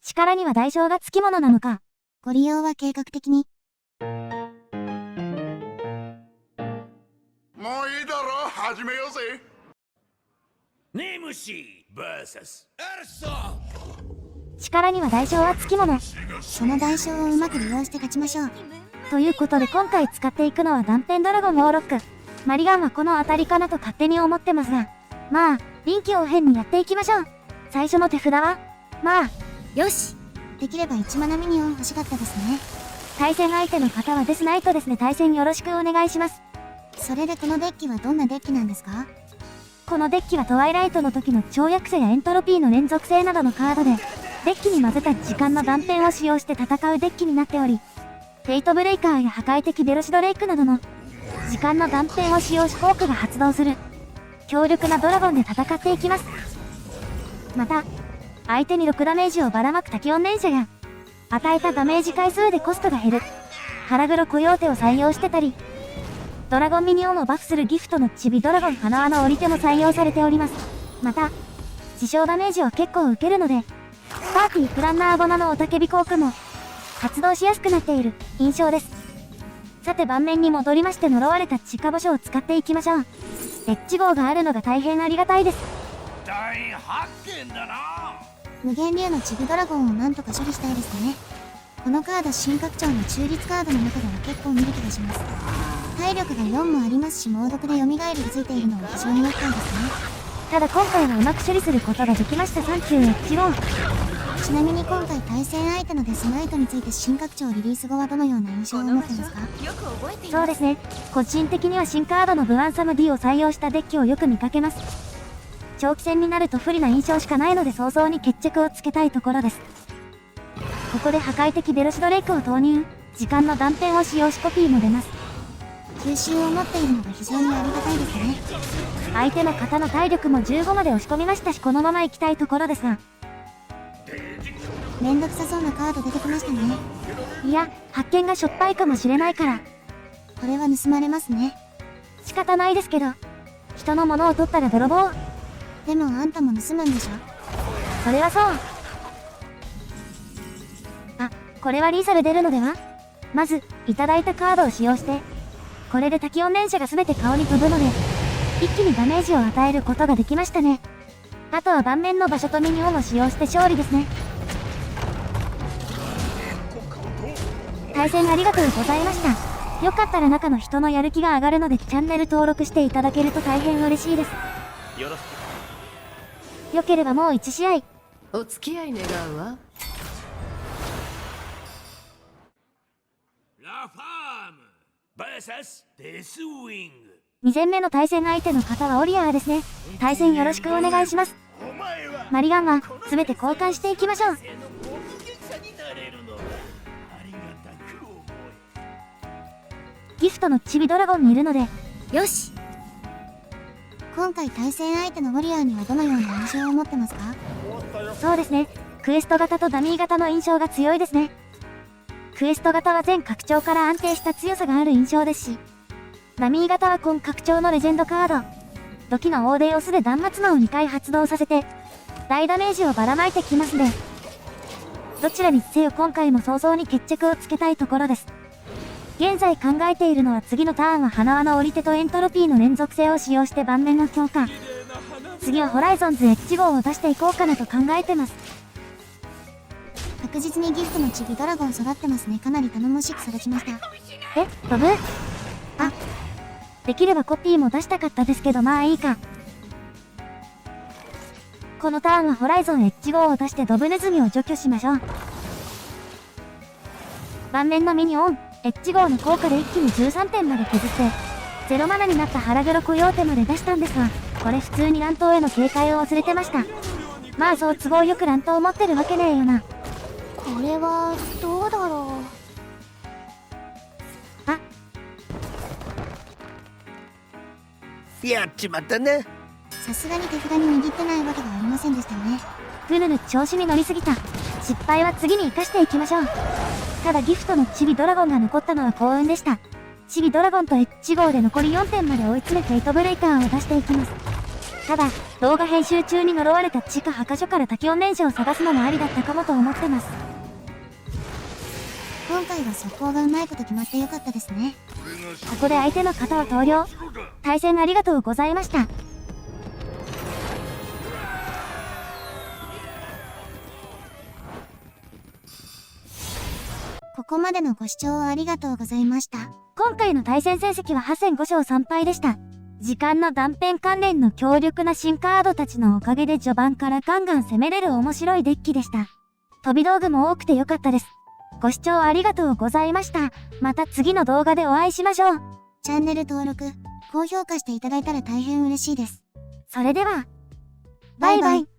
力には代償がつきものなのか。ご利用は計画的に。もういいだろ、始めようぜ。ネムシー VS エルソン。力には代償はつきもの。その代償をうまく利用して勝ちましょう。ということで今回使っていくのは断片ドラゴンオーロック。マリガンはこの辺りかなと勝手に思ってますが、まあ、臨機応変にやっていきましょう。最初の手札は、まあ、よし。できれば1マナミニオン欲しかったですね。対戦相手の方はデスナイトですね。対戦よろしくお願いします。それでこのデッキはどんなデッキなんですか？このデッキはトワイライトの時の跳躍者やエントロピーの連続性などのカードで、デッキに混ぜた時間の断片を使用して戦うデッキになっており、フェイトブレイカーや破壊的ベロシドレイクなどの時間の断片を使用しフォークが発動する強力なドラゴンで戦っていきます。また、相手に6ダメージをばらまくタキオン連射や、与えたダメージ回数でコストが減る腹黒コヨーテを採用してたり、ドラゴンミニオンをバフするギフトのチビドラゴン花輪の折り手も採用されております。また、自傷ダメージを結構受けるので、パーティープランナーボナの雄たけび効果も発動しやすくなっている印象です。さて盤面に戻りまして呪われた地下墓所を使っていきましょう。エッジ号があるのが大変ありがたいです。大発見だな。無限竜のチビドラゴンをなんとか処理したいですね。このカード新拡張の中立カードの中では結構見る気がします。体力が4もありますし猛毒で蘇りがついているのは非常に厄介ですね。ただ今回はうまく処理することができました。サンキューエッジ号。ちなみに今回対戦相手のデスナイトについて新拡張リリース後はどのような印象を持ってますか？そうですね。個人的には新カードのブアンサム D を採用したデッキをよく見かけます。長期戦になると不利な印象しかないので早々に決着をつけたいところです。ここで破壊的ベロシドレイクを投入。時間の断片を使用しコピーも出ます。吸収を持っているのが非常にありがたいですね。相手の方の体力も15まで押し込みましたし、このまま行きたいところですが。めんどくさそうなカード出てきましたね。いや、発見がしょっぱいかもしれないから。これは盗まれますね。仕方ないですけど。人のものを取ったら泥棒。でもあんたも盗むんでしょ？それはそう。あ、これはリーサル出るのでは？まず、いただいたカードを使用して、これでタキオン連射が全て顔に飛ぶので、一気にダメージを与えることができましたね。あとは盤面の場所とミニオンを使用して勝利ですね。対戦ありがとうございました。よかったら中の人のやる気が上がるのでチャンネル登録していただけると大変嬉しいです。よろしく。よければもう1試合。お付き合い願うわ。ラファーム VS デスウィング。2戦目の対戦相手の方はオリアーですね。対戦よろしくお願いします。マリガンは全て交換していきましょう。ギフトのチビドラゴンにいるので、よし。今回対戦相手のウォリアーにはどのような印象を持ってますか？そうですね。クエスト型とダミー型の印象が強いですね。クエスト型は全拡張から安定した強さがある印象ですし、ダミー型は今拡張のレジェンドカード、土器のオーデイオスで断末魔を2回発動させて、大ダメージをばらまいてきますね。どちらにせよ今回も早々に決着をつけたいところです。現在考えているのは次のターンは花輪の折り手とエントロピーの連続性を使用して盤面の強化。次はホライゾンズエッジ号を出していこうかなと考えてます。確実にギフトのチビドラゴン育ってますね。かなり頼もしく育ちました。え、飛ぶ？あ、できればコピーも出したかったですけどまあいいか。このターンはホライゾンエッジ号を出してドブネズミを除去しましょう。盤面のミニオン、エッジ号の効果で一気に13点まで削って、0マナになった腹黒コヨーテまで出したんですが、これ普通に乱闘への警戒を忘れてました。まあそう都合よく乱闘持ってるわけねえよな。これはどうだろう。あ、やっちまったね。さすがに手札に握ってないわけがありませんでしたね。ぐぬぬ調子に乗りすぎた。失敗は次に生かしていきましょう。ただギフトのチビドラゴンが残ったのは幸運でした。チビドラゴンとエッジ号で残り4点まで追い詰めフェイトブレイカーを出していきます。ただ、動画編集中に呪われた地下墓所からタキオン念書を探すのもありだったかもと思ってます。今回は速攻がうまいこと決まってよかったですね。ここで相手の型を投了。対戦ありがとうございました。ここまでのご視聴ありがとうございました。今回の対戦成績は8戦5勝3敗でした。時間の断片関連の強力な新カードたちのおかげで序盤からガンガン攻めれる面白いデッキでした。飛び道具も多くてよかったです。ご視聴ありがとうございました。また次の動画でお会いしましょう。チャンネル登録、高評価していただいたら大変嬉しいです。それでは、バイバイ。